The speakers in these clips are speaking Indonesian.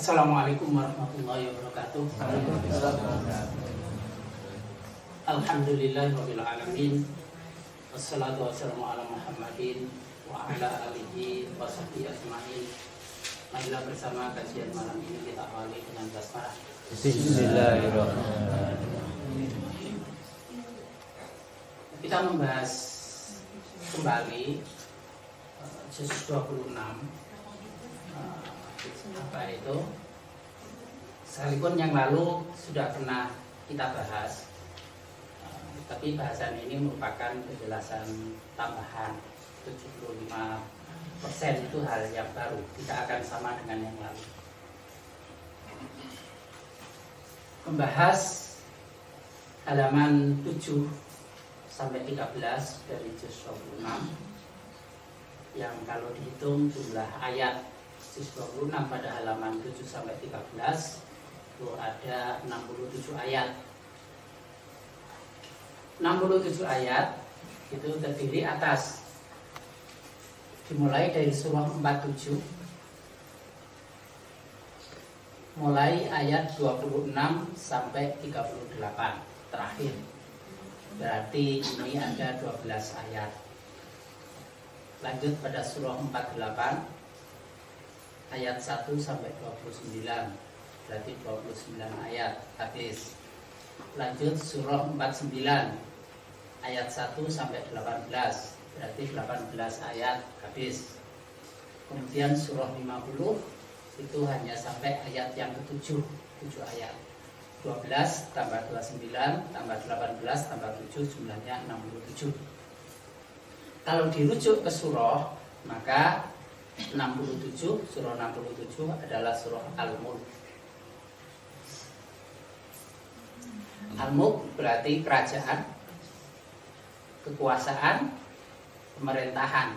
Assalamualaikum warahmatullahi wabarakatuh. Alhamdulillahirabbil alamin. Wassalatu wassalamu ala Muhammadin wa ala alihi wa sahbihi ajmain. Marilah bersama kajian malam ini kita awali dengan basmalah. Bismillahirrahmanirrahim. Kita membahas kembali juz 26. Apa itu? Sekalipun yang lalu sudah pernah kita bahas, tapi bahasan ini merupakan penjelasan tambahan. 75% itu hal yang baru, tidak akan sama dengan yang lalu. Membahas halaman 7 sampai 13 dari juz 26, yang kalau dihitung jumlah ayat juz 26 pada halaman 7 sampai 13 itu ada 67 ayat. 67 ayat itu terdiri atas, dimulai dari surah 47 mulai ayat 26 sampai 38 terakhir. Berarti ini ada 12 ayat. Lanjut pada surah 48 ayat 1 sampai 29, berarti 29 ayat habis. Lanjut surah 49 ayat 1 sampai 18, berarti 18 ayat habis. Kemudian surah 50 itu hanya sampai ayat yang ke-7, 7 ayat. 12 tambah 29 tambah 18 tambah 7 jumlahnya 67. Kalau dirujuk ke surah, maka 67, surah 67 adalah surah Al-Mulk. Al-Mulk berarti kerajaan, kekuasaan, pemerintahan.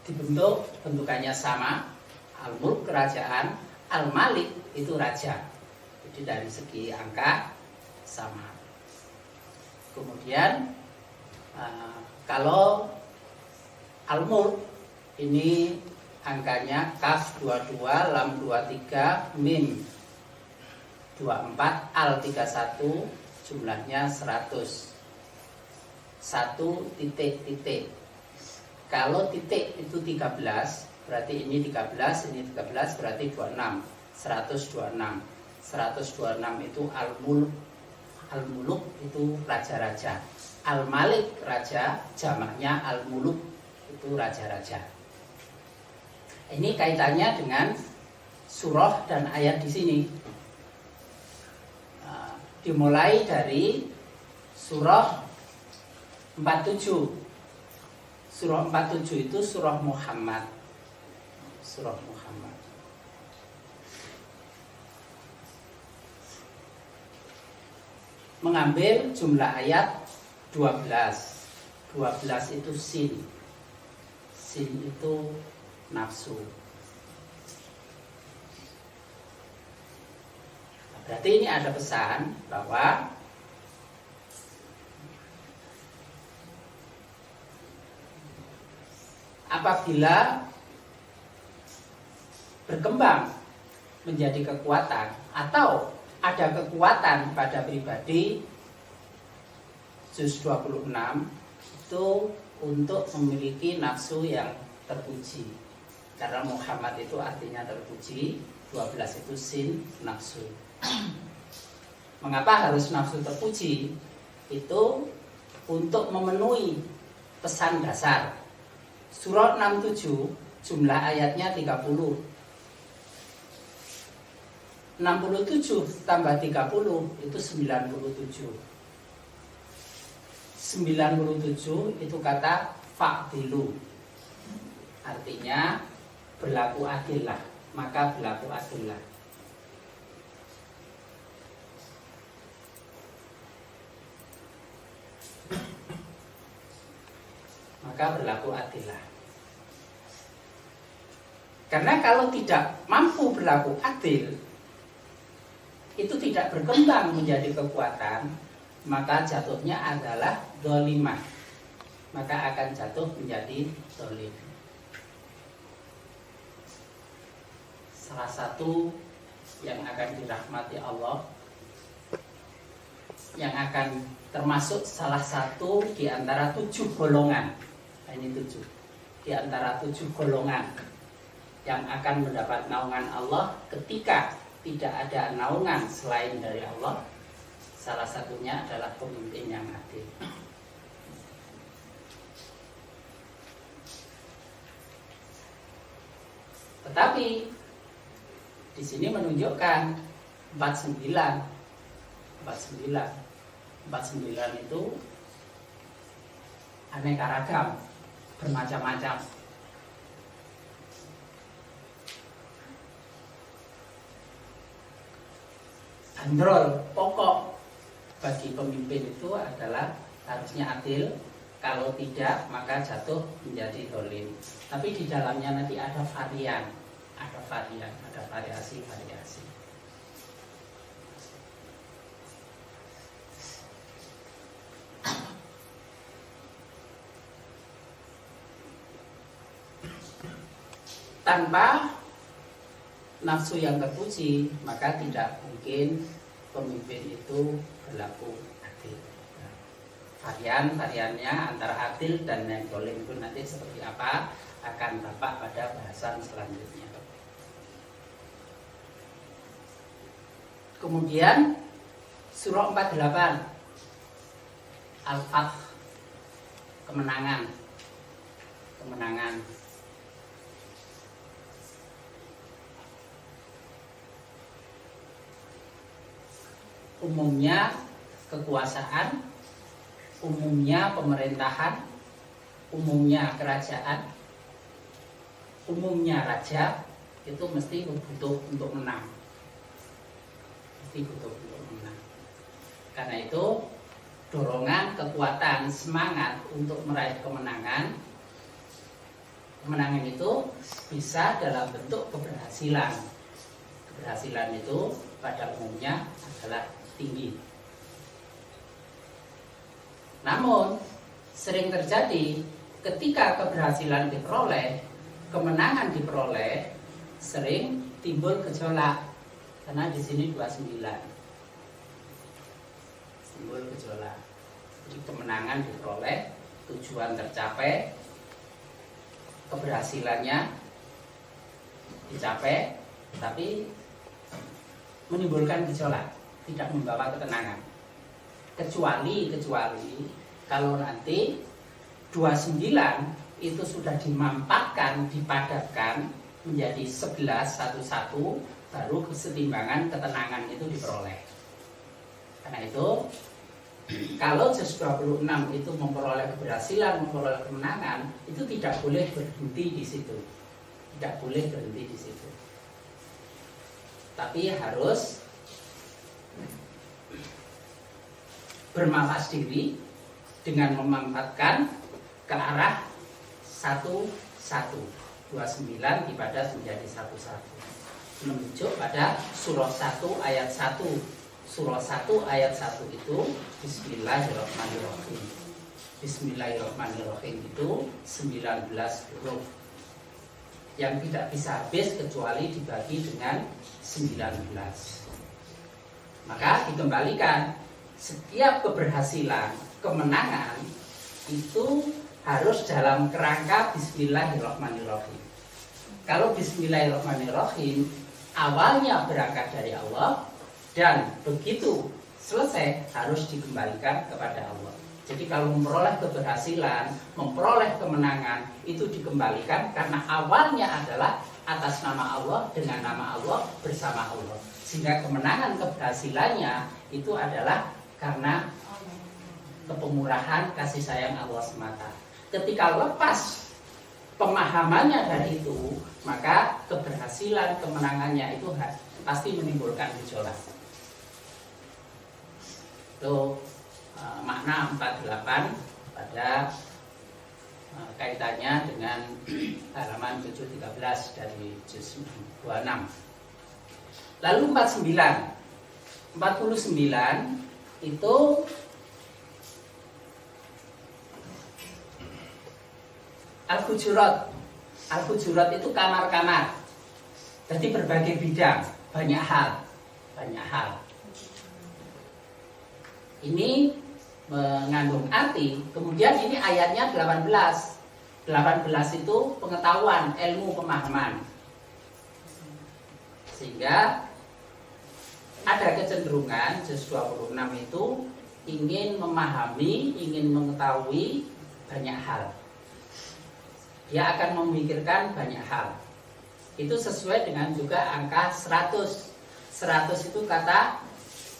Bentukannya sama. Al-Mulk kerajaan, Al-Malik itu raja. Jadi dari segi angka sama. Kemudian kalau Al-Mulk ini angkanya kaf 22, lam 23, mim 24, al 31, jumlahnya 100. 1 titik. Kalau titik itu 13, berarti ini 13, ini 13, berarti 26. 126. 126 itu Al-Mulk. Al-Muluk itu raja-raja. Al-Malik raja, jamaknya Al-Muluk itu raja-raja. Ini kaitannya dengan surah dan ayat di sini. Dimulai dari surah 47. Surah 47 itu surah Muhammad. Surah Muhammad. Mengambil jumlah ayat 12. 12 itu sin. Sin itu nafsu. Berarti ini ada pesan bahwa apabila berkembang menjadi kekuatan atau ada kekuatan pada pribadi, juz 26 itu untuk memiliki nafsu yang terpuji. Karena Muhammad itu artinya terpuji, 12 itu sin, nafsu. Mengapa harus nafsu terpuji? Itu untuk memenuhi pesan dasar. Surah 67 jumlah ayatnya 30. 67 tambah 30 itu 97. 97 itu kata fa'dilu. Artinya berlaku adillah, maka berlaku adillah. Maka berlaku adillah. Karena kalau tidak mampu berlaku adil, itu tidak berkembang menjadi kekuatan, maka jatuhnya adalah dolimah. Maka akan jatuh menjadi dolim. salah satu yang akan dirahmati Allah, yang akan termasuk salah satu di antara 7 golongan. Nah, ini 7 di antara 7 golongan yang akan mendapat naungan Allah ketika tidak ada naungan selain dari Allah. Salah satunya adalah pemimpin yang adil. Tetapi di sini menunjukkan 49 itu aneka ragam, bermacam-macam. Bandrol pokok bagi pemimpin itu adalah harusnya adil. Kalau tidak maka jatuh menjadi dolim. Tapi di dalamnya nanti ada variasi. Tanpa nafsu yang terpuji, maka tidak mungkin pemimpin itu berlaku adil. Variannya antara adil dan yang dolim itu nanti seperti apa akan tampak pada bahasan selanjutnya. Kemudian surah 48 Al-Fath, kemenangan. Umumnya kekuasaan, umumnya pemerintahan, umumnya kerajaan, umumnya raja itu mesti butuh untuk menang. Karena itu dorongan, kekuatan, semangat untuk meraih kemenangan itu bisa dalam bentuk keberhasilan. Keberhasilan itu pada umumnya adalah tinggi. Namun sering terjadi ketika keberhasilan diperoleh, kemenangan diperoleh, sering timbul gejolak. Karena di sini 29 timbul gejolak. Jadi kemenangan diperoleh, tujuan tercapai, keberhasilannya dicapai, tapi menimbulkan gejolak, tidak membawa ketenangan. Kecuali kalau nanti 29 itu sudah dimampatkan, dipadatkan menjadi 11 satu-satu, baru kesetimbangan ketenangan itu diperoleh. Karena itu kalau juz 26 itu memperoleh keberhasilan, memperoleh kemenangan, itu tidak boleh berhenti di situ. Tapi harus bermalas diri dengan memampatkan ke arah satu-satu. 29 dipadat menjadi satu-satu. Menunjuk pada surah 1 ayat 1. Surah 1 ayat 1 itu Bismillahirrahmanirrahim. Bismillahirrahmanirrahim itu 19 huruf yang tidak bisa habis kecuali dibagi dengan 19. Maka dikembalikan setiap keberhasilan, kemenangan itu harus dalam kerangka Bismillahirrahmanirrahim. Kalau Bismillahirrahmanirrahim awalnya berangkat dari Allah dan begitu selesai harus dikembalikan kepada Allah. Jadi kalau memperoleh keberhasilan, memperoleh kemenangan itu dikembalikan karena awalnya adalah atas nama Allah, dengan nama Allah, bersama Allah. Sehingga kemenangan keberhasilannya itu adalah karena kepemurahan kasih sayang Allah semata. Ketika lepas pemahamannya dari itu, maka keberhasilan kemenangannya itu pasti menimbulkan gejolak. Itu makna 48 pada kaitannya dengan halaman 713 dari juz 26. Lalu 49 itu Al-Hujurat. Al-Hujurat itu kamar-kamar. Jadi berbagai bidang, banyak hal. Ini mengandung arti. Kemudian ini ayatnya 18. 18 itu pengetahuan, ilmu, pemahaman. Sehingga ada kecenderungan juz 26 itu ingin memahami, ingin mengetahui banyak hal. Dia akan memikirkan banyak hal. Itu sesuai dengan juga angka 100. 100 itu kata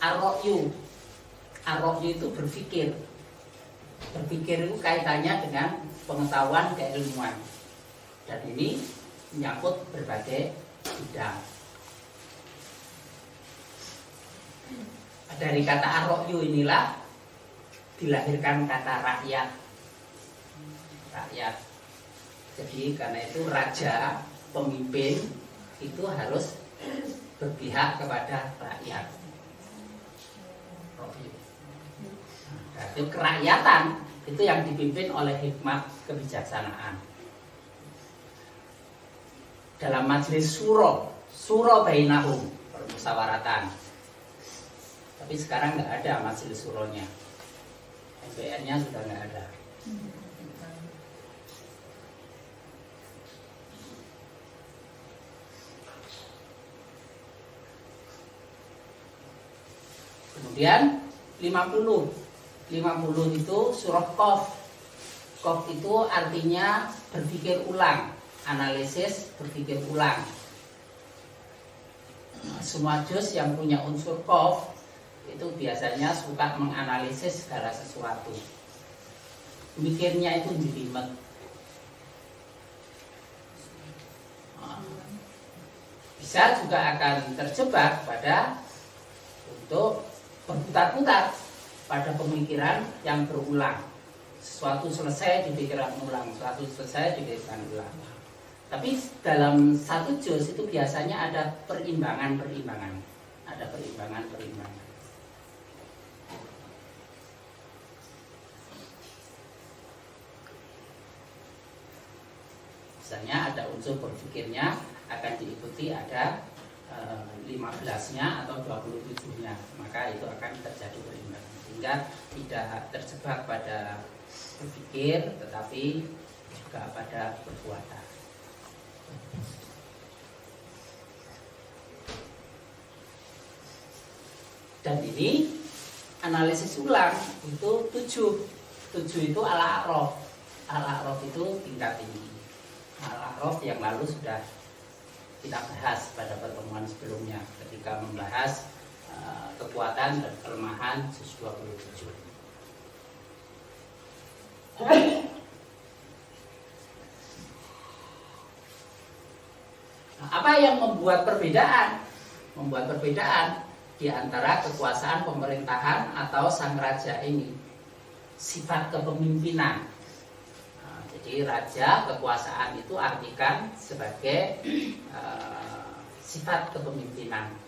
ar-ra'yu. Ar-ra'yu itu berpikir. Berpikir itu kaitannya dengan pengetahuan, keilmuan. Dan ini menyangkut berbagai bidang. Dari kata ar-ra'yu inilah dilahirkan kata rakyat. Rakyat. Jadi karena itu raja, pemimpin itu harus berpihak kepada rakyat. Nah, itu kerakyatan itu yang dipimpin oleh hikmah kebijaksanaan. Dalam majelis suro bainahum, permusyawaratan. Tapi sekarang nggak ada majelis suronya, MPR-nya sudah nggak ada. Kemudian 50 itu surah Qaf. Qaf itu artinya berpikir ulang, analisis, berpikir ulang. Semua juz yang punya unsur Qaf itu biasanya suka menganalisis segala sesuatu. Mikirnya itu jelimet. Bisa juga akan terjebak pada untuk berputar-putar pada pemikiran yang berulang. Sesuatu selesai dipikirkan ulang, sesuatu selesai dipikirkan ulang. Tapi dalam satu juz itu biasanya ada perimbangan-perimbangan. Ada perimbangan-perimbangan. Misalnya ada unsur berpikirnya akan diikuti ada 15-nya atau 27-nya, maka itu akan terjadi perimbangan sehingga tidak terjebak pada berpikir tetapi juga pada perbuatan. Dan ini analisis ulang itu 7 itu al-a'raf. Al-a'raf itu tingkat tinggi. Al-a'raf yang lalu sudah kita bahas pada pertemuan sebelumnya ketika membahas kekuatan dan kelemahan juz 27. Nah, apa yang membuat perbedaan? Membuat perbedaan di antara kekuasaan pemerintahan atau sang raja ini, sifat kepemimpinan. Jadi raja, kekuasaan itu artikan sebagai sifat kepemimpinan.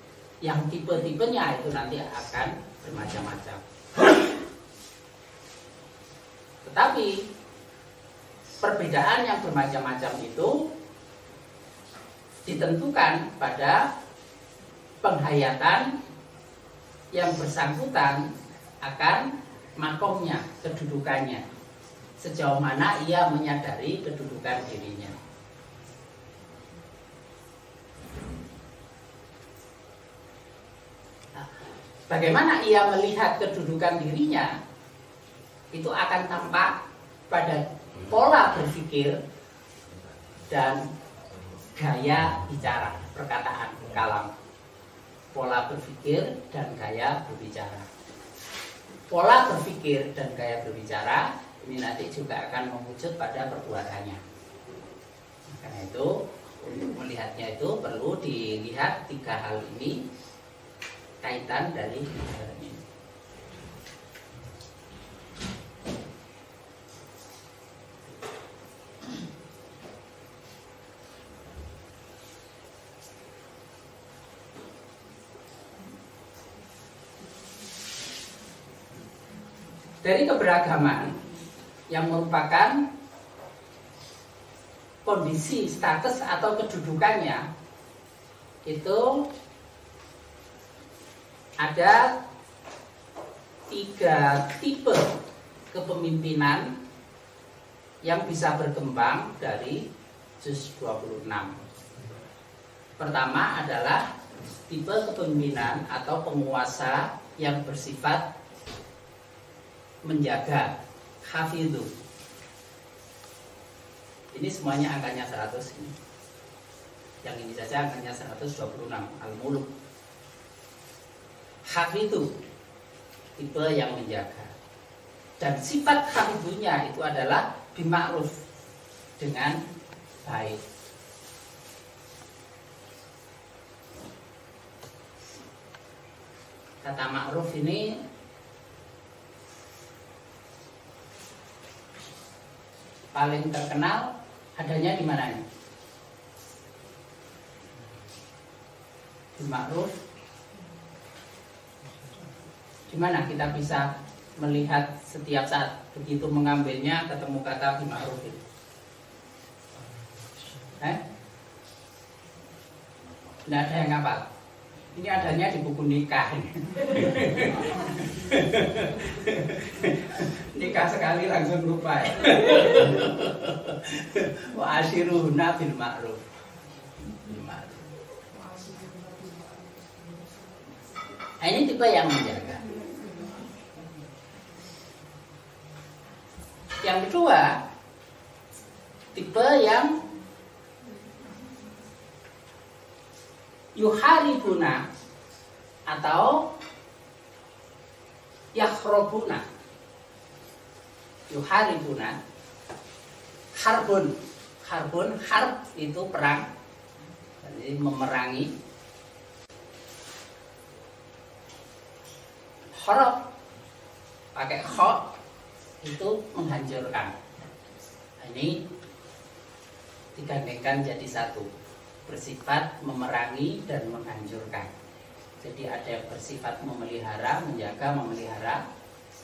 Yang tipe-tipenya itu nanti akan bermacam-macam. Tetapi perbedaan yang bermacam-macam itu ditentukan pada penghayatan yang bersangkutan akan makomnya, kedudukannya. Sejauh mana ia menyadari kedudukan dirinya. Nah, bagaimana ia melihat kedudukan dirinya, itu akan tampak pada pola berpikir dan gaya bicara, perkataan, kalam. Pola berpikir dan gaya berbicara. Pola berpikir dan gaya berbicara ini nanti juga akan mewujud pada perbuatannya. Karena itu untuk melihatnya itu perlu dilihat 3 hal ini, kaitan dari hal ini. Dari keberagaman yang merupakan kondisi, status atau kedudukannya itu ada 3 tipe kepemimpinan yang bisa berkembang dari juz 26. Pertama adalah tipe kepemimpinan atau penguasa yang bersifat menjaga, hafidhu. Ini semuanya angkanya 100 ini. Yang ini saja angkanya 126, Al-Muluk. Hafidhu, tipe yang menjaga. Dan sifat hafidhunya itu adalah bima'ruf, dengan baik. Kata ma'ruf ini paling terkenal adanya di mana ini? Di ma'ruf. Di mana kita bisa melihat setiap saat begitu mengambilnya ketemu kata di ma'ruf itu? Tidak ada yang ngapal. Ini adanya di buku nikah. Nikah sekali langsung lupa ya. Wa ashiruhunna bil ma'ruf. Nah, ini tipe yang menjaga. Yang kedua, tipe yang yuharibuna atau yakhrobuna. Yuharibuna, harbun. Harbun, harb itu perang, jadi memerangi. Khorob pakai kho itu menghancurkan. Ini digandengkan jadi satu, bersifat memerangi dan menghancurkan. Jadi ada yang bersifat memelihara, menjaga, memelihara,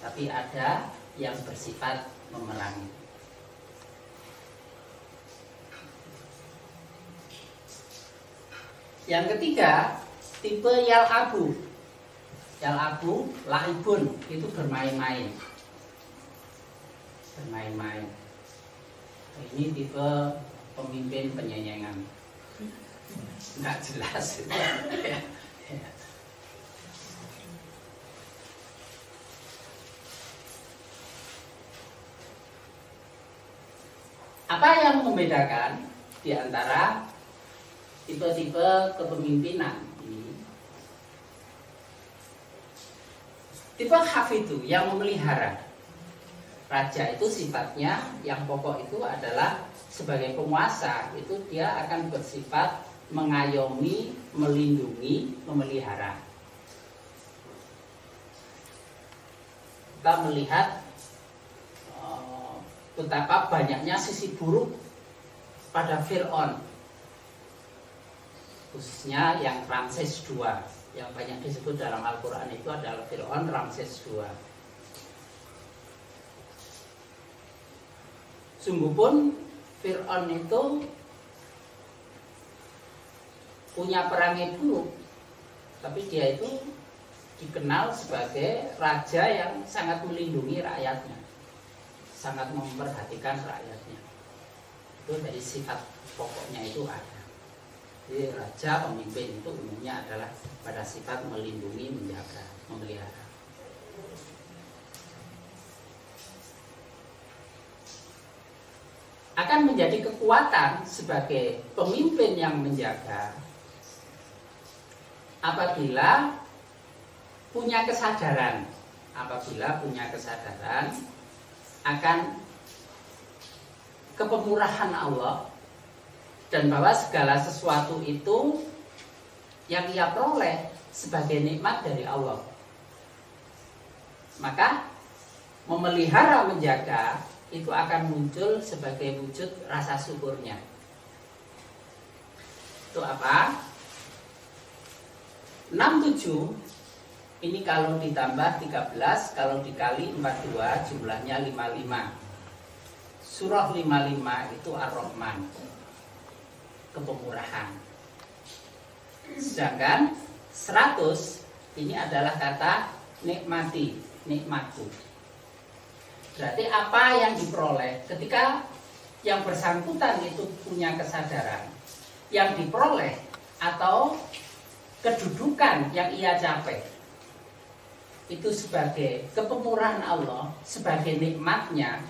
tapi ada yang bersifat memerangi. Yang ketiga, tipe yal'abu. Yal'abu, la'ibun, itu bermain-main. Bermain-main. Ini tipe pemimpin penyenyengan. Nggak jelas. Apa yang membedakan di antara tipe-tipe kepemimpinan ini? Tipe hafidhu yang memelihara. Raja itu sifatnya yang pokok itu adalah sebagai penguasa, itu dia akan bersifat mengayomi, melindungi, memelihara. Kita melihat betapa banyaknya sisi buruk pada Fir'aun, khususnya yang Ramses II, yang banyak disebut dalam Al-Quran itu adalah Fir'aun Ramses II. Sungguh pun Fir'aun itu punya perangai buruk, tapi dia itu dikenal sebagai raja yang sangat melindungi rakyatnya, sangat memperhatikan rakyatnya. Itu dari sifat pokoknya itu ada. Jadi raja pemimpin itu umumnya adalah pada sifat melindungi, menjaga, memelihara. Akan menjadi kekuatan sebagai pemimpin yang menjaga apabila punya kesadaran akan kepemurahan Allah dan bahwa segala sesuatu itu yang ia peroleh sebagai nikmat dari Allah. Maka memelihara, menjaga itu akan muncul sebagai wujud rasa syukurnya. Itu apa? 67 ini kalau ditambah 13, kalau dikali 42 jumlahnya 55. Surah 55 itu Ar-Rahman, kepemurahan. Sedangkan 100 ini adalah kata nikmati, nikmatku. Berarti apa yang diperoleh ketika yang bersangkutan itu punya kesadaran, yang diperoleh atau kedudukan yang ia capai itu sebagai kepemurahan Allah, sebagai nikmatnya,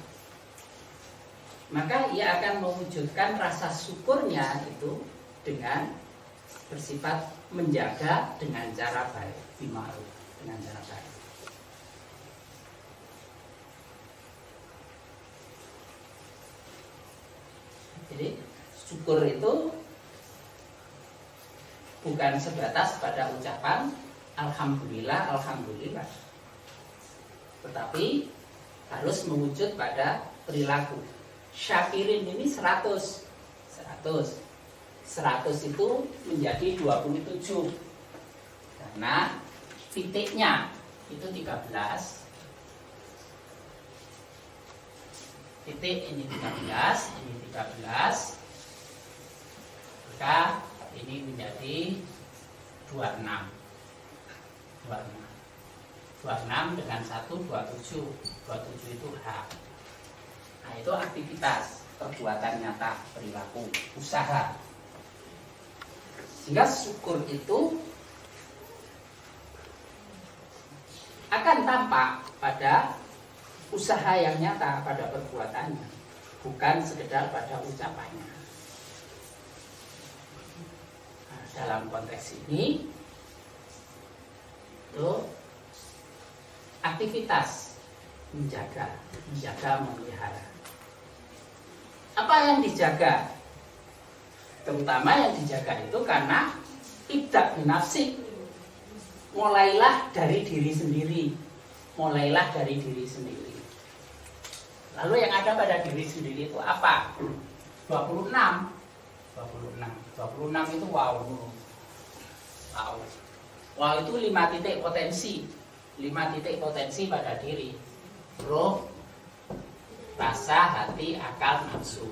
maka ia akan mewujudkan rasa syukurnya itu dengan bersifat menjaga dengan cara baik, bima'ruf, dengan cara baik. Jadi syukur itu bukan sebatas pada ucapan alhamdulillah, alhamdulillah, tetapi harus mewujud pada perilaku. Syakirin ini 100 itu menjadi 27 karena titiknya itu 13, titik ini 13, ini 13, maka ini menjadi 26 dengan 1 27 itu H. Nah, itu aktivitas, perbuatan nyata, perilaku, usaha. Sehingga syukur itu akan tampak pada usaha yang nyata, pada perbuatannya, bukan sekedar pada ucapannya. Nah, dalam konteks ini itu aktivitas menjaga, memelihara. Apa yang dijaga? Terutama yang dijaga itu karena ibda' binafsik. Mulailah dari diri sendiri. Lalu yang ada pada diri sendiri itu apa? 26 itu wow. Wow itu 5 titik potensi. 5 titik potensi pada diri. Roh, rasa, hati, akal, nafsu.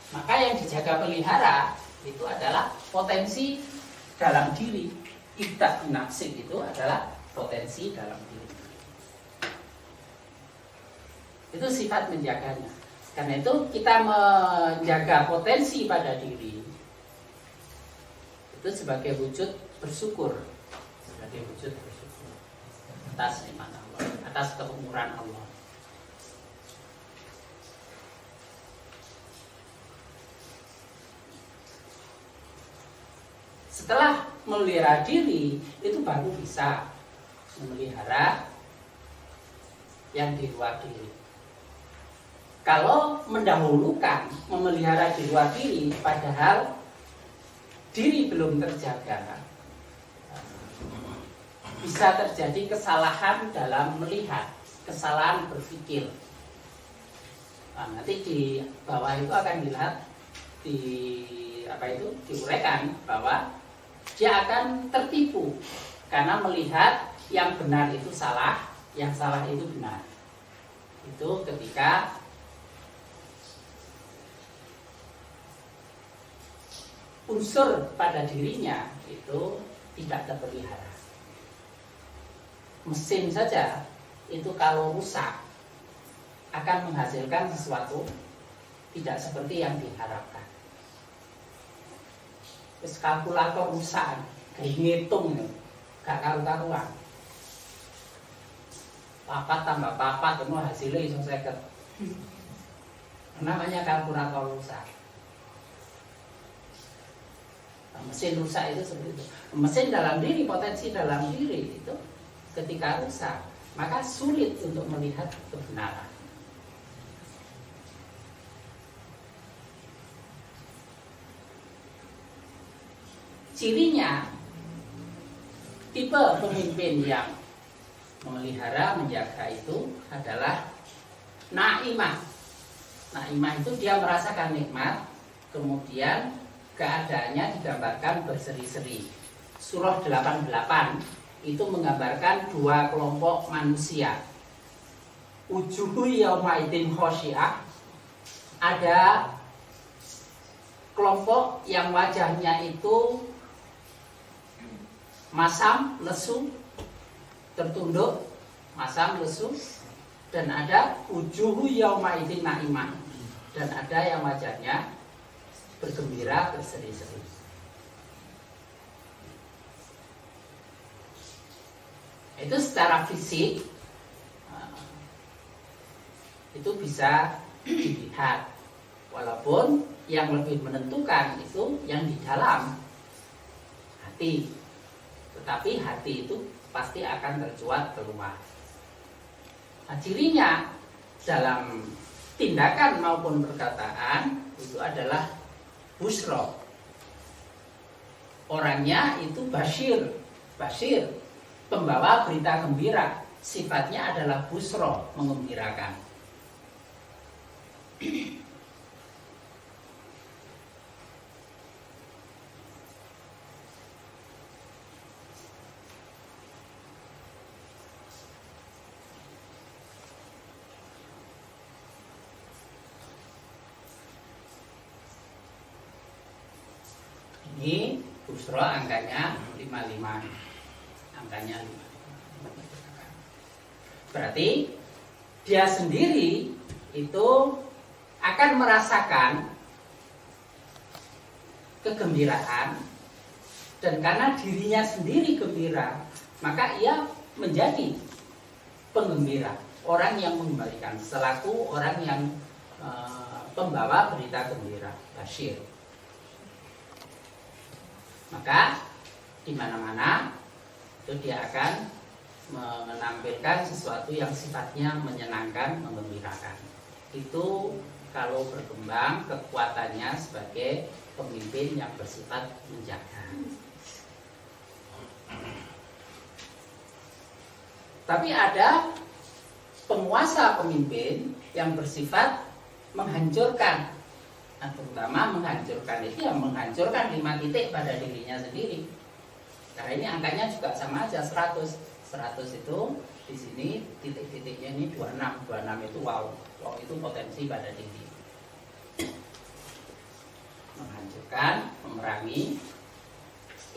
Maka yang dijaga pelihara itu adalah potensi dalam diri. Ibda' binafsik itu adalah potensi dalam diri. Itu sifat menjaganya. Karena itu kita menjaga potensi pada diri itu sebagai wujud bersyukur, atas nikmat Allah, atas kepemurahan Allah. Setelah memelihara diri, itu baru bisa memelihara yang di luar diri. Kalau mendahulukan memelihara di luar diri, padahal diri belum terjaga, bisa terjadi kesalahan dalam melihat, kesalahan berpikir. Nah, nanti di bawah itu akan dilihat diuraikan bahwa dia akan tertipu karena melihat yang benar itu salah, yang salah itu benar. Itu ketika unsur pada dirinya itu tidak terpelihara. Mesin saja itu kalau rusak akan menghasilkan sesuatu tidak seperti yang diharapkan. Terus kalkulator rusak, kayak ngitung, gak karu-karuan. Papat tambah papat, itu hasilnya iso 50. Namanya kalkulator rusak. Mesin rusak itu seperti itu. Mesin dalam diri, potensi dalam diri itu ketika rusak, maka sulit untuk melihat kebenaran. Cirinya tipe pemimpin yang memelihara, menjaga itu adalah naimah. Naimah itu dia merasakan nikmat, kemudian keadaannya digambarkan berseri-seri. Surah 88 itu menggambarkan 2 kelompok manusia. Wujuhu yaumaidin khosyi'ah, ada kelompok yang wajahnya itu masam, lesu, tertunduk, masam, lesu, dan ada wujuhu yauma idzin naimah, dan ada yang wajahnya bergembira, berseri-seri. Itu secara fisik itu bisa dilihat, walaupun yang lebih menentukan itu yang di dalam hati. Tetapi hati itu pasti akan tercuat keluar. Nah, cirinya dalam tindakan maupun perkataan itu adalah busro. Orangnya itu basyir, pembawa berita gembira. Sifatnya adalah busro, mengembirakan. Ini busro angkanya 55. Angkanya 55. Berarti dia sendiri itu akan merasakan kegembiraan, dan karena dirinya sendiri gembira, maka ia menjadi penggembira, orang yang mengembalikan, selaku orang yang pembawa berita gembira, basyir. Maka di mana-mana itu dia akan menampilkan sesuatu yang sifatnya menyenangkan, menggembirakan. Itu kalau berkembang kekuatannya sebagai pemimpin yang bersifat menjaga. Tapi ada penguasa pemimpin yang bersifat menghancurkan. Nah, terutama menghancurkan itu yang menghancurkan 5 titik pada dirinya sendiri. Karena ini angkanya juga sama aja 100. 100 itu di sini titik-titiknya ini 26. 26 itu wow. Wow itu potensi pada diri. Menghancurkan, memerangi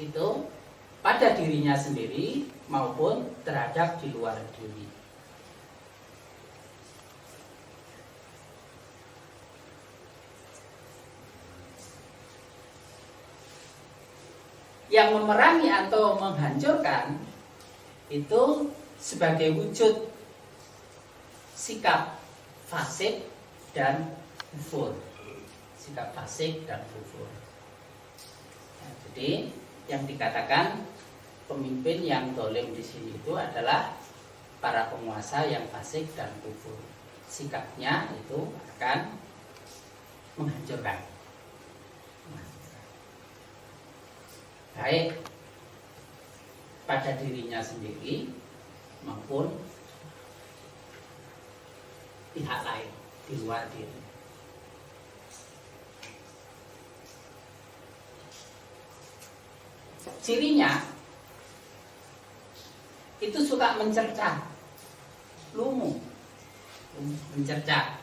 itu pada dirinya sendiri maupun terhadap di luar diri. Yang memerangi atau menghancurkan itu sebagai wujud sikap fasik dan kufur. Sikap fasik dan kufur. Nah, jadi yang dikatakan pemimpin yang dolim di sini itu adalah para penguasa yang fasik dan kufur. Sikapnya itu akan menghancurkan. Baik pada dirinya sendiri maupun pihak lain di luar diri. Cirinya itu suka mencerca, lumu, mencerca.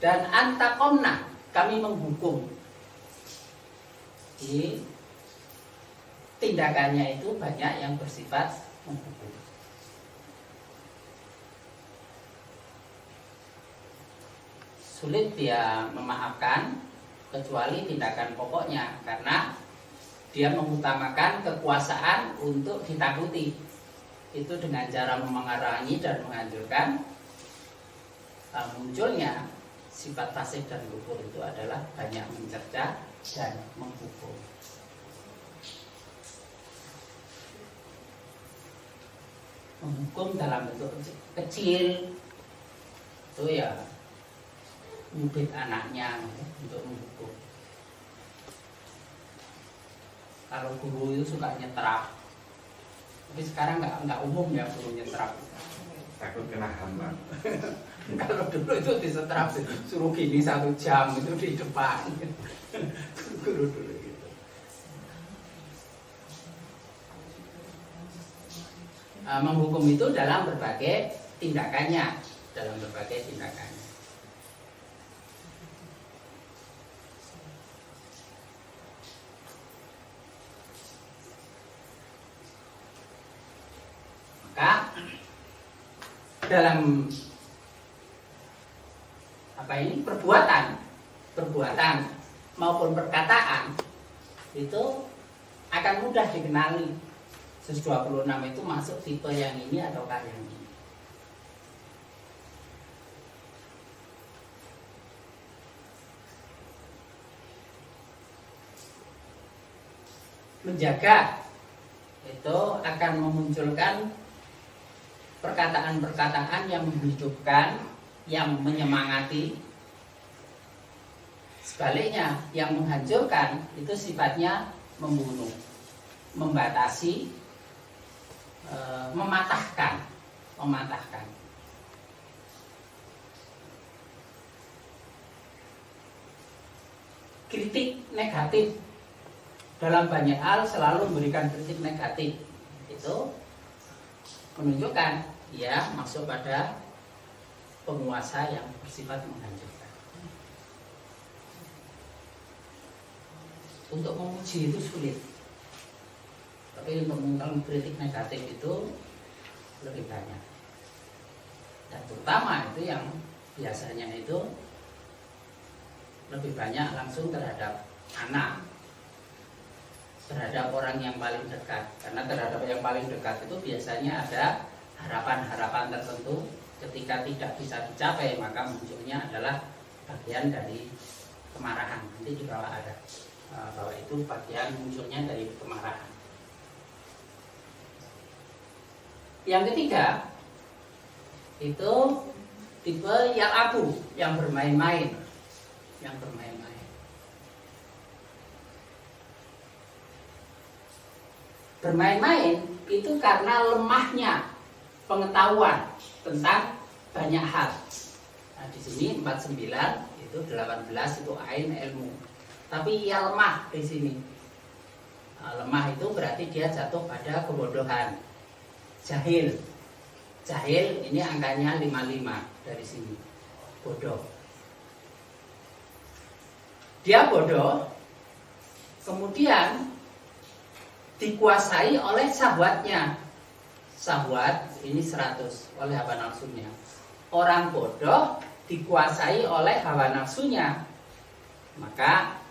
Dan antakomna, kami menghukum. Jadi tindakannya itu banyak yang bersifat menghukum. Sulit dia memaafkan kecuali tindakan pokoknya, karena dia mengutamakan kekuasaan untuk ditakuti. Itu dengan cara memengarangi dan menghancurkan. Munculnya sifat fasik dan kufur itu adalah banyak mencerca dan menghukum. Menghukum dalam bentuk kecil itu ya nyubit anaknya untuk menghukum. Kalau guru itu suka nyetrap, tapi sekarang nggak umum ya guru nyetrap. Takut kena hamba. Kalau dulu itu disetrap, suruh gini 1 jam itu di depan. Guru dulu gitu. menghukum itu dalam berbagai tindakannya, Maka dalam perbuatan maupun perkataan itu akan mudah dikenali 126 itu masuk tipe yang ini ataukah yang ini. Menjaga itu akan memunculkan perkataan-perkataan yang menghidupkan, yang menyemangati. Sebaliknya, yang menghancurkan itu sifatnya membunuh, membatasi, mematahkan. Kritik negatif dalam banyak hal selalu memberikan kritik negatif, itu menunjukkan ia masuk pada penguasa yang bersifat menghancurkan. Untuk memuji itu sulit, tapi untuk mengkritik negatif itu lebih banyak. Dan terutama itu yang biasanya itu lebih banyak langsung terhadap anak, terhadap orang yang paling dekat. Karena terhadap yang paling dekat itu biasanya ada harapan-harapan tertentu. Ketika tidak bisa dicapai, maka munculnya adalah bagian dari kemarahan. Nanti di bawah ada bahwa itu bagian munculnya dari kemarahan. Yang ketiga itu tipe yal'abu, yang bermain-main. Bermain-main itu karena lemahnya pengetahuan tentang banyak hal. Nah, di sini 49 itu 18 itu ain ilmu. Tapi ia lemah di sini. Nah, lemah itu berarti dia jatuh pada kebodohan. Jahil ini angkanya 55 dari sini. Bodoh. Dia bodoh, kemudian dikuasai oleh syahwatnya. Syahwat ini 100 oleh hawa nafsunya. Orang bodoh dikuasai oleh hawa nafsunya, maka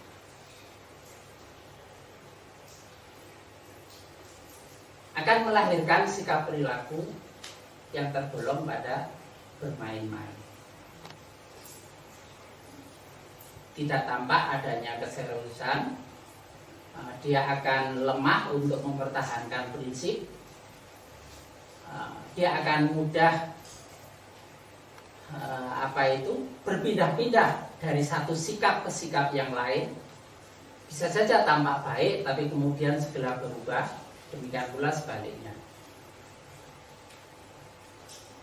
akan melahirkan sikap perilaku yang tergolong pada bermain-main. Tidak tampak adanya keseriusan, dia akan lemah untuk mempertahankan prinsip, dia akan mudah berpindah-pindah dari satu sikap ke sikap yang lain. Bisa saja tampak baik tapi kemudian segera berubah. Demikian pula sebaliknya.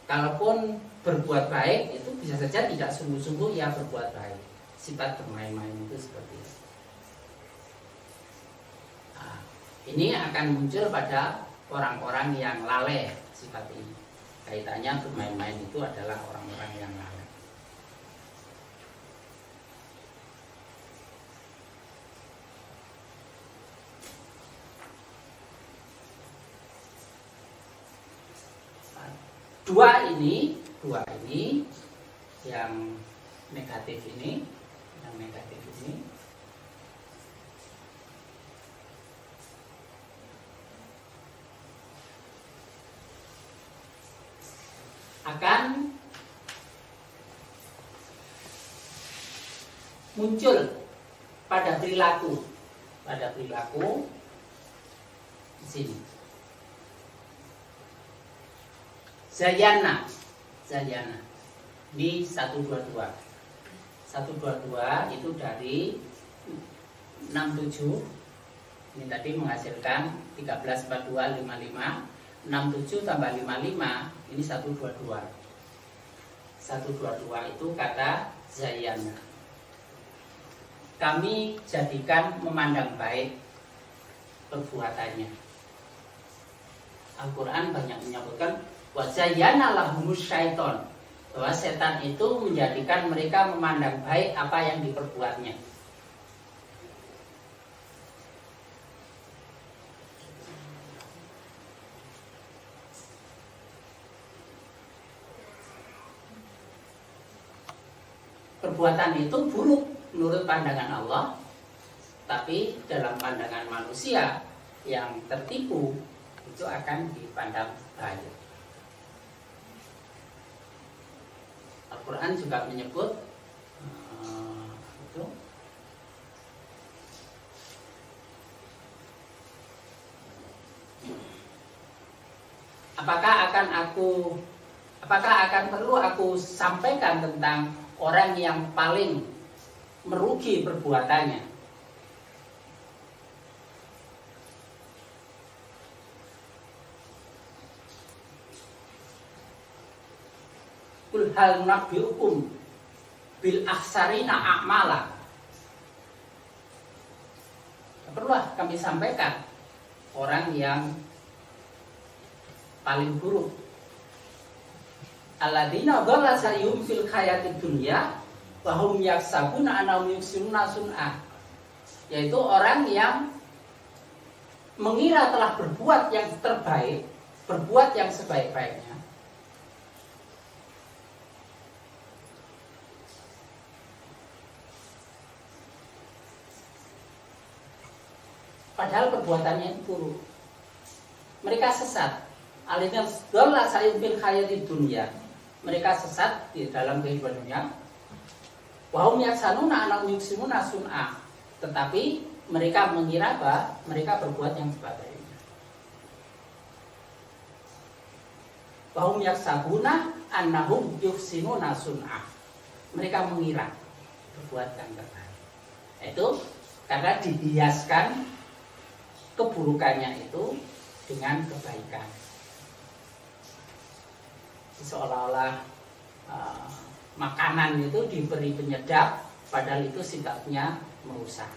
Kalaupun berbuat baik itu bisa saja tidak sungguh-sungguh ia berbuat baik. Sifat bermain-main itu seperti itu. Nah, ini akan muncul pada orang-orang yang lalai sifat ini. Kaitannya bermain-main itu adalah orang-orang yang lalai. Dua ini yang negatif ini, akan muncul pada perilaku di sini. Zayana di 122 itu dari 67. Ini tadi menghasilkan 13, 42, 55. 67 tambah 55 ini 122. 122 itu kata Zayana. Kami jadikan memandang baik perbuatannya. Al-Quran banyak menyebutkan wazayyana lahumus syaiton, bahwa setan itu menjadikan mereka memandang baik apa yang diperbuatnya. Perbuatan itu buruk menurut pandangan Allah, tapi dalam pandangan manusia yang tertipu itu akan dipandang baik. Al-Quran juga menyebut itu apakah akan perlu aku sampaikan tentang orang yang paling merugi perbuatannya? Kul hal nunabbiukum bil akhsarina a'mala. Perlulah kami sampaikan orang yang paling buruk. Alladzina dhalla sa'yuhum fil hayatid dunya wa hum yaksabuna annahum yuhsinuna sun'a. Yaitu orang yang mengira telah berbuat yang terbaik, berbuat yang sebaik-baiknya, padahal perbuatannya itu buruk. Mereka sesat. Alihnya dolla sa'yuhum fil hayatid dunya. Mereka sesat di dalam kehidupan dunia. Wa hum yaksanuna annahum yuhsinuna sun'a. Tetapi mereka mengira bahwa mereka berbuat yang sebaik-baiknya. Wa hum yaksabuna annahum yuhsinuna sun'a. Mereka mengira berbuat yang terbaik. Itu karena dihiaskan keburukannya itu dengan kebaikan. Seolah-olah makanan itu diberi penyedap, padahal itu sifatnya merusak.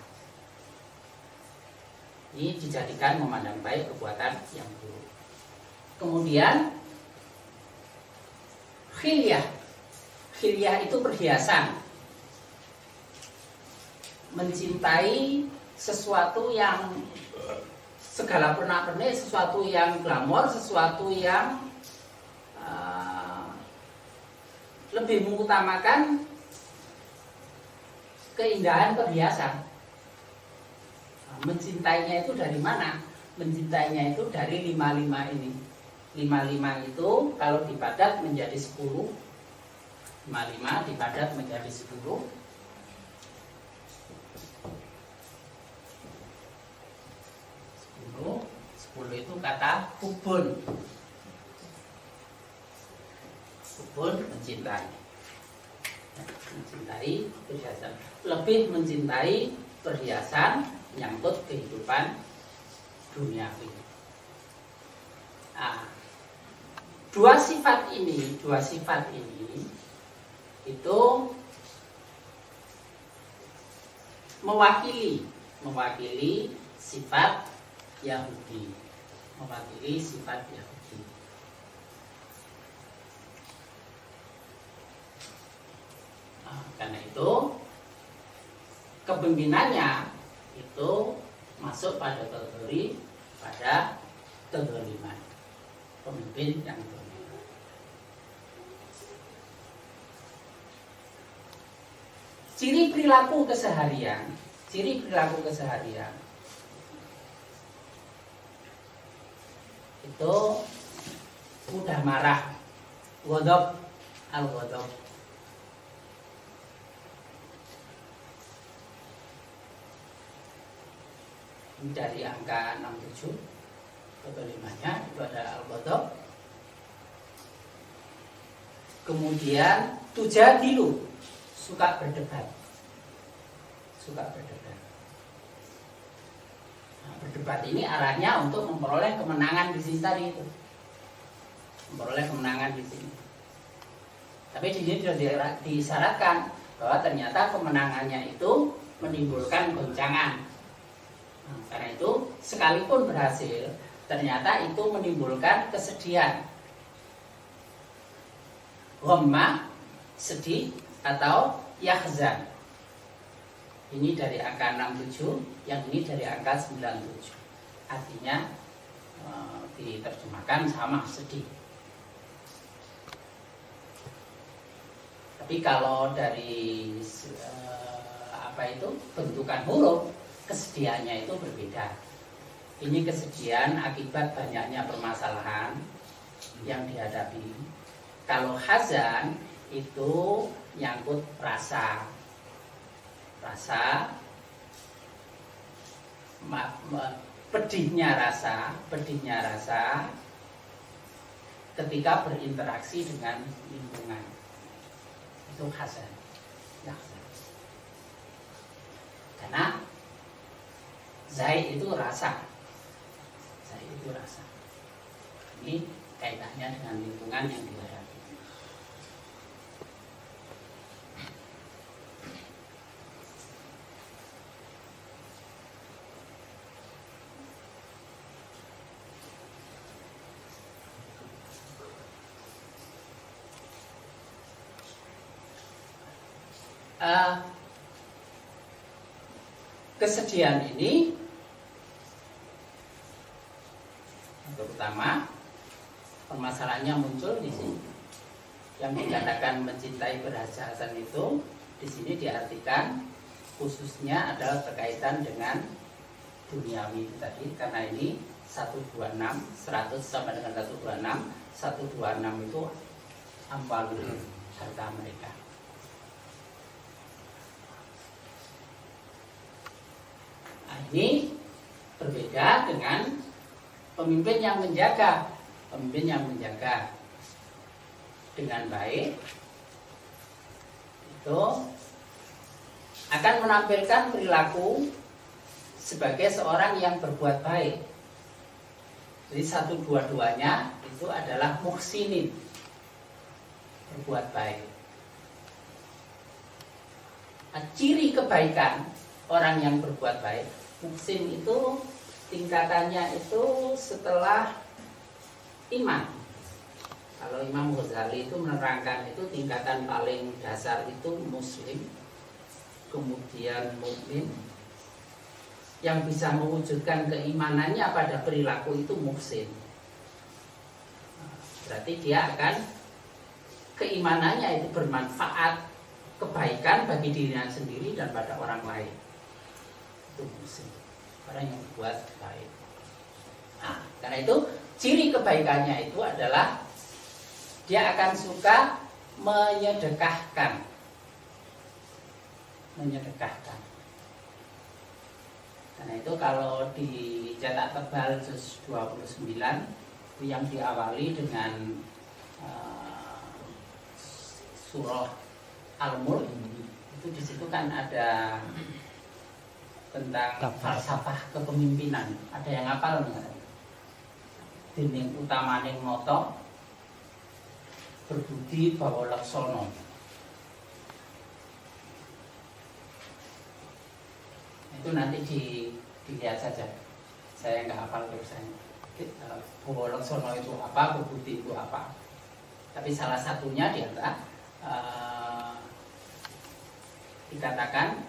Ini dijadikan memandang baik perbuatan yang buruk. Kemudian khilyah. Khilyah itu perhiasan. Mencintai sesuatu yang segala pernak-pernik, sesuatu yang glamor, sesuatu yang lebih mengutamakan keindahan perhiasan. Mencintainya itu dari mana? Mencintainya itu dari 55 ini. 55 itu kalau dipadat menjadi 10. 55 dipadat menjadi 10. 10 itu kata hubun. Hubun mencintai. Mencintai perhiasan. Lebih mencintai perhiasan menyangkut kehidupan duniawi. Dua sifat ini itu mewakili sifat Yahudi. Mewakili sifat Yahudi. Karena itu kepemimpinannya itu masuk pada kategori kezaliman. Pemimpin yang zalim. Ciri perilaku keseharian itu mudah marah, ghadab, al-ghadab. Dari angka 67 kelimanya itu ada al-ghadab. Kemudian tujadilu, suka berdebat. Berdebat ini arahnya untuk memperoleh kemenangan di sini tadi itu. Memperoleh kemenangan di sini. Tapi di sini sudah disyaratkan bahwa ternyata kemenangannya itu menimbulkan goncangan. Karena itu sekalipun berhasil, ternyata itu menimbulkan kesedihan. Ghammah, sedih, atau yahzan. Ini dari angka 67, yang ini dari angka 97. Artinya diterjemahkan sama, sedih. Tapi kalau dari bentukan huruf, kesedihannya itu berbeda. Ini kesedihan akibat banyaknya permasalahan yang dihadapi. Kalau hazan itu nyangkut rasa pedihnya rasa ketika berinteraksi dengan lingkungan. Itu hazan. Karena zai itu rasa. Ini kaitannya dengan lingkungan yang dihadapi. Kesedihan ini terutama permasalahannya muncul di sini. Yang dikatakan mencintai berhasil itu di sini diartikan khususnya adalah berkaitan dengan duniawi tadi, karena ini 126 100 sama dengan 126 itu amwalul, harta mereka. Nah, ini berbeda dengan pemimpin yang menjaga dengan baik itu akan menampilkan perilaku sebagai seorang yang berbuat baik. Jadi 122-nya itu adalah muhsinin, berbuat baik. Nah, ciri kebaikan orang yang berbuat baik, muhsin itu tingkatannya itu setelah iman. Kalau Imam Ghazali itu menerangkan itu tingkatan paling dasar itu muslim, kemudian mukmin. Yang bisa mewujudkan keimanannya pada perilaku itu muhsin. Berarti dia akan keimanannya itu bermanfaat, kebaikan bagi dirinya sendiri dan pada orang lain. Itu muhsin, orang yang berbuat baik. Nah, karena itu ciri kebaikannya itu adalah dia akan suka menyedekahkan. Karena itu kalau dicetak tebal juz 29 itu yang diawali dengan surah Al-Mulk, itu di situ kan ada tentang falsafah kepemimpinan. Ada yang hafal nggak? Dinding utama ning noto berbudi bawa laksono. Itu nanti dilihat saja. Saya nggak hafal tulisannya. Bawa laksono itu apa, berbudi itu apa. Tapi salah satunya di antara dikatakan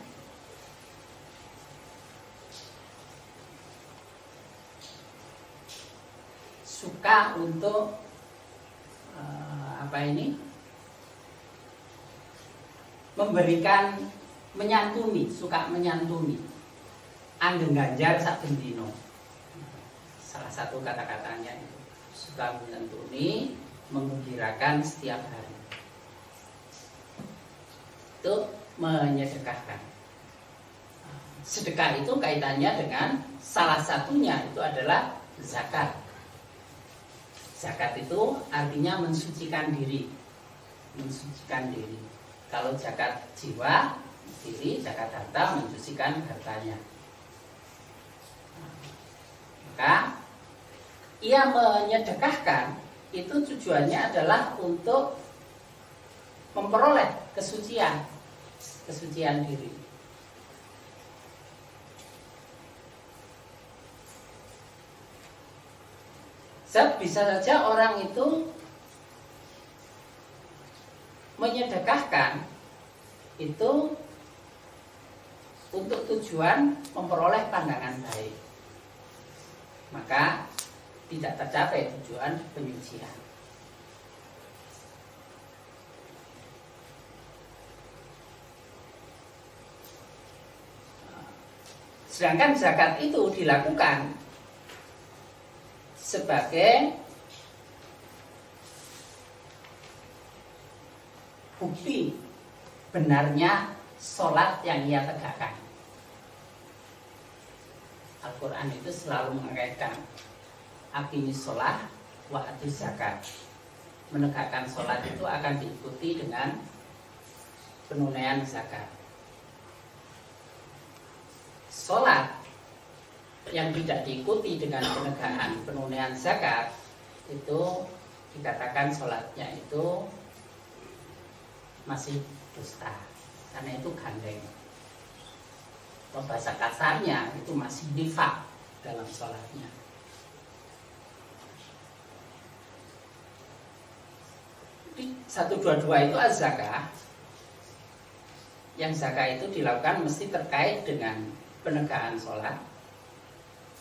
suka untuk memberikan, menyantuni, suka menyantuni, anggeng ganjar sak bendino. Salah satu kata-katanya itu suka menyantuni, menggembirakan setiap hari. Itu menyedekahkan. Sedekah itu kaitannya dengan salah satunya itu adalah zakat. Zakat itu artinya mensucikan diri. Kalau zakat jiwa diri, zakat harta mensucikan hartanya. Maka ia menyedekahkan itu tujuannya adalah untuk memperoleh kesucian diri. Bisa saja orang itu menyedekahkan itu untuk tujuan memperoleh pandangan baik, maka tidak tercapai tujuan penyucian. Sedangkan zakat itu dilakukan sebagai bukti benarnya sholat yang ia tegakkan. Al-Quran itu selalu mengaitkan aqimis sholat wa atuz zakat. Menegakkan sholat itu akan diikuti dengan penunaian zakat. Sholat yang tidak diikuti dengan penegakan penunaian zakat itu dikatakan sholatnya itu masih dusta, karena itu gandeng. Kalau bahasa kasarnya itu masih nifaq dalam sholatnya. Di 122 itu az-zakah. Yang zakah itu dilakukan mesti terkait dengan penegakan sholat.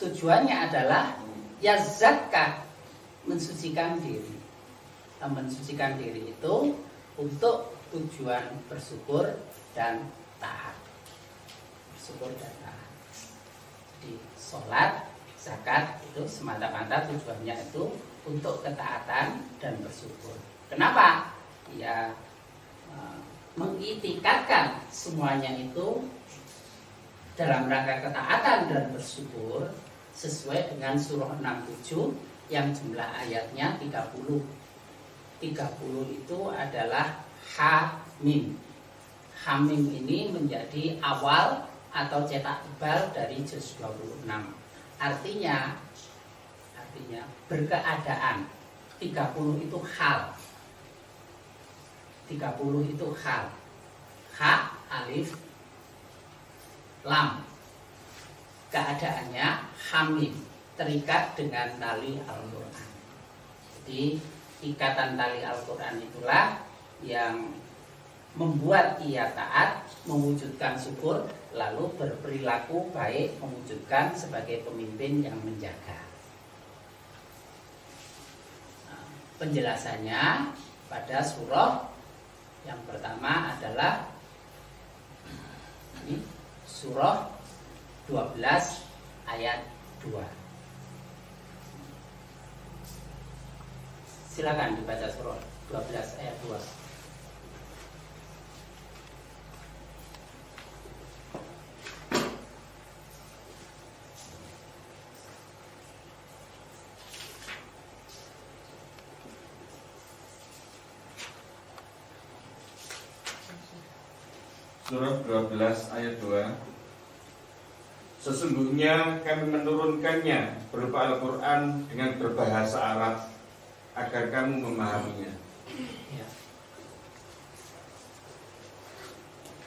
Tujuannya adalah ya zakah, mensucikan diri. Mensucikan diri itu untuk tujuan bersyukur dan taat. Bersyukur dan taat. Di sholat, zakat itu semata-mata tujuannya itu untuk ketaatan dan bersyukur. Kenapa? Ya mengitikadkan semuanya itu dalam rangka ketaatan dan bersyukur sesuai dengan surah 67 yang jumlah ayatnya 30. 30 itu adalah Hamim. Hamim ini menjadi awal atau cetak tebal dari juz 26. Artinya berkeadaan. 30 itu hal. 30 itu hal. Ha, alif, lam. Keadaannya hamim, terikat dengan tali Al-Quran. Jadi ikatan tali Al-Quran itulah yang membuat ia taat, mewujudkan syukur, lalu berperilaku baik, mewujudkan sebagai pemimpin yang menjaga. Penjelasannya pada surah yang pertama adalah ini surah 12 ayat 2. Silakan dibaca surah 12 ayat 2. Surah 12 ayat 2. Sesungguhnya kami menurunkannya berupa Al-Quran dengan berbahasa Arab agar kamu memahaminya. Ya.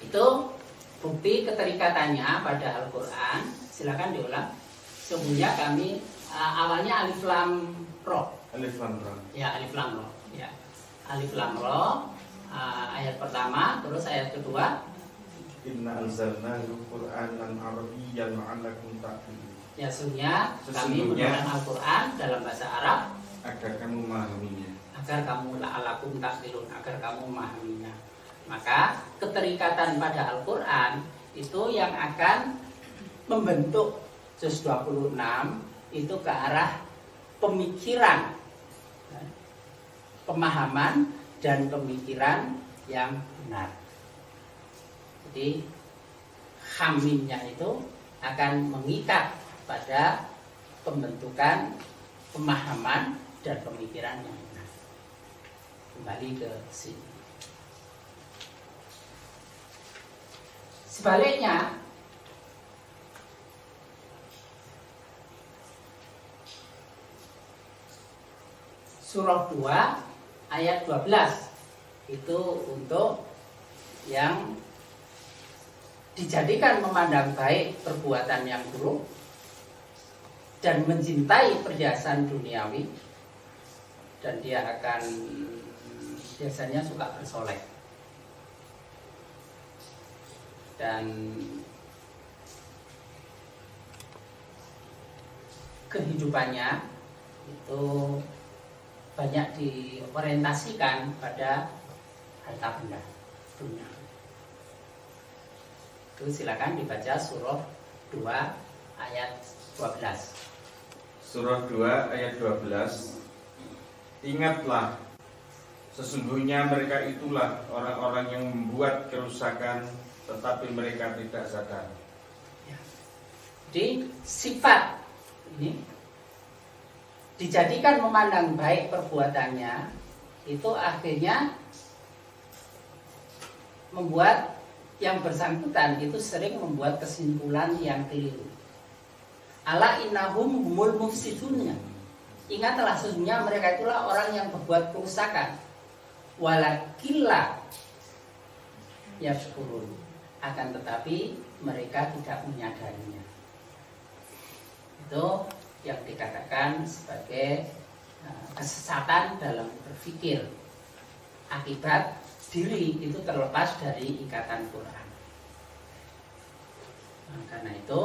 Itu bukti keterikatannya pada Al-Quran. Silakan diulang. Sesungguhnya kami awalnya alif lam ro. Alif lam ra. Ya, alif lam ro. Ya. Alif lam ro. Ayat pertama, terus ayat kedua. Inna anzalnahu Qur'anan Arabiyyan la'allakum ta'qilun. Ya, sesungguhnya kami menurunkan Al-Quran dalam bahasa Arab agar kamu memahaminya. Agar kamu la'allakum ta'qilun, agar kamu memahaminya. Maka keterikatan pada Al-Quran itu yang akan membentuk juz 26 itu ke arah pemikiran, pemahaman dan pemikiran yang benar. Jadi hamimnya itu akan mengikat pada pembentukan pemahaman dan pemikiran yang benar. Kembali ke sini. Sebaliknya, surah 2 ayat 12 itu untuk yang dijadikan memandang baik perbuatan yang buruk dan mencintai perhiasan duniawi dan dia akan biasanya suka bersolek. Dan kehidupannya itu banyak diorientasikan pada harta benda dunia. Itu silakan dibaca surah 2 ayat 12. Surah 2 ayat 12. Ingatlah, sesungguhnya mereka itulah orang-orang yang membuat kerusakan, tetapi mereka tidak sadar. Jadi sifat ini dijadikan memandang baik perbuatannya, itu akhirnya membuat yang bersangkutan itu sering membuat kesimpulan yang keliru. Ala innahum humul mufsidunnya. Ingatlah, sesungguhnya mereka itulah orang yang berbuat kerusakan. Walakilla yashkurun. Akan tetapi mereka tidak menyadarinya. Itu yang dikatakan sebagai kesesatan dalam berpikir. Akibat diri itu terlepas dari ikatan Quran. Karena itu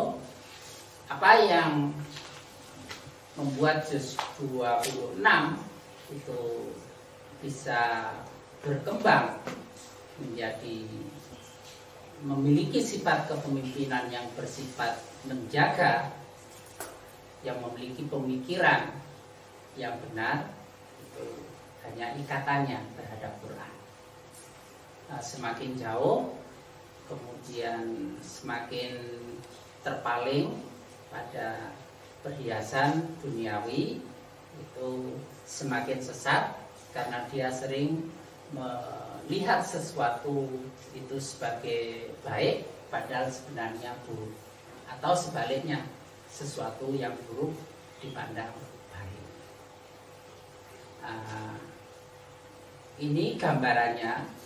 apa yang membuat juz 26 itu bisa berkembang menjadi memiliki sifat kepemimpinan yang bersifat menjaga, yang memiliki pemikiran yang benar, itu hanya ikatannya terhadap Quran. Semakin jauh, kemudian semakin terpaling pada perhiasan duniawi, itu semakin sesat karena dia sering melihat sesuatu itu sebagai baik padahal sebenarnya buruk, atau sebaliknya sesuatu yang buruk dipandang baik. Ini gambarannya.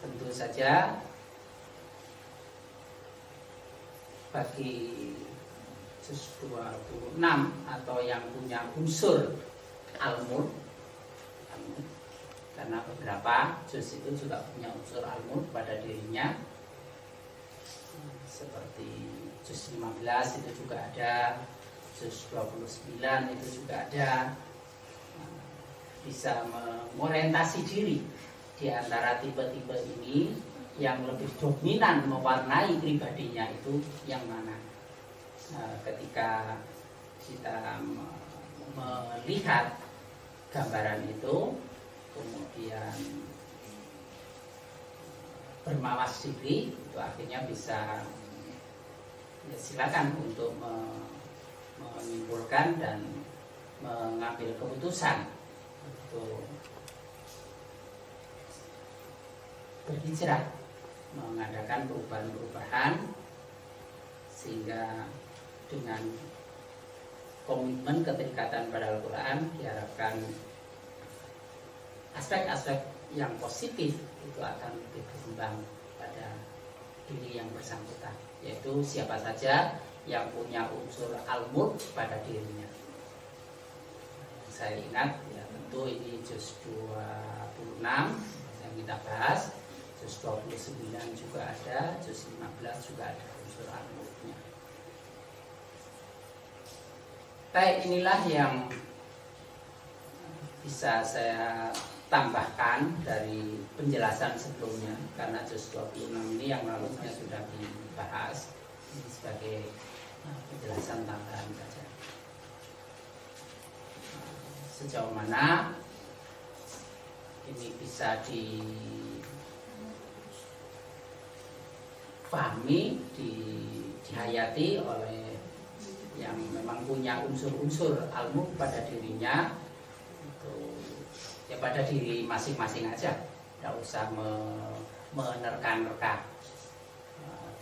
Tentu saja bagi juz 26 atau yang punya unsur al-mulk, karena beberapa juz itu juga punya unsur al-mulk pada dirinya, seperti juz 15 itu juga ada, juz 29 itu juga ada. Bisa mengorientasi diri di antara tipe-tipe ini, yang lebih dominan mewarnai pribadinya itu yang mana. Ketika kita melihat gambaran itu, kemudian bermawas diri, itu akhirnya bisa, ya silakan untuk menyimpulkan dan mengambil keputusan untuk berhijrah, mengadakan perubahan-perubahan, sehingga dengan komitmen keterikatan pada Al-Quran diharapkan aspek-aspek yang positif itu akan lebih berkembang pada diri yang bersangkutan, yaitu siapa saja yang punya unsur al-mulk pada dirinya. Saya ingat, ya tentu ini juz 26 yang kita bahas, juz 29 juga ada, juz 15 juga ada unsur al-mulknya. Baik, inilah yang bisa saya tambahkan dari penjelasan sebelumnya, karena juz 26 ini yang lalunya sudah dibahas. Ini sebagai penjelasan tambahan saja. Sejauh mana ini bisa dipahami, dihayati oleh yang memang punya unsur-unsur al-mulk pada dirinya, itu ya pada diri masing-masing aja, tidak usah menerka-nerka.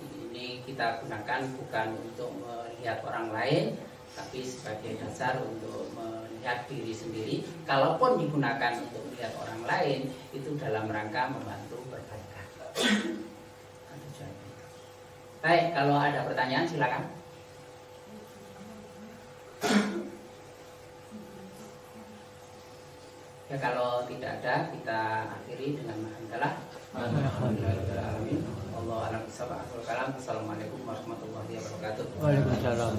Ini kita gunakan bukan untuk melihat orang lain, tapi sebagai dasar untuk melihat diri sendiri. Kalaupun digunakan untuk melihat orang lain, itu dalam rangka membantu perbaikan. Baik, kalau ada pertanyaan silakan. Ya kalau tidak ada kita akhiri dengan alhamdulillah. Alhamdulillahirobbilalamin. Wallahu a'lam bishawab. Assalamualaikum warahmatullahi wabarakatuh. Waalaikumsalam.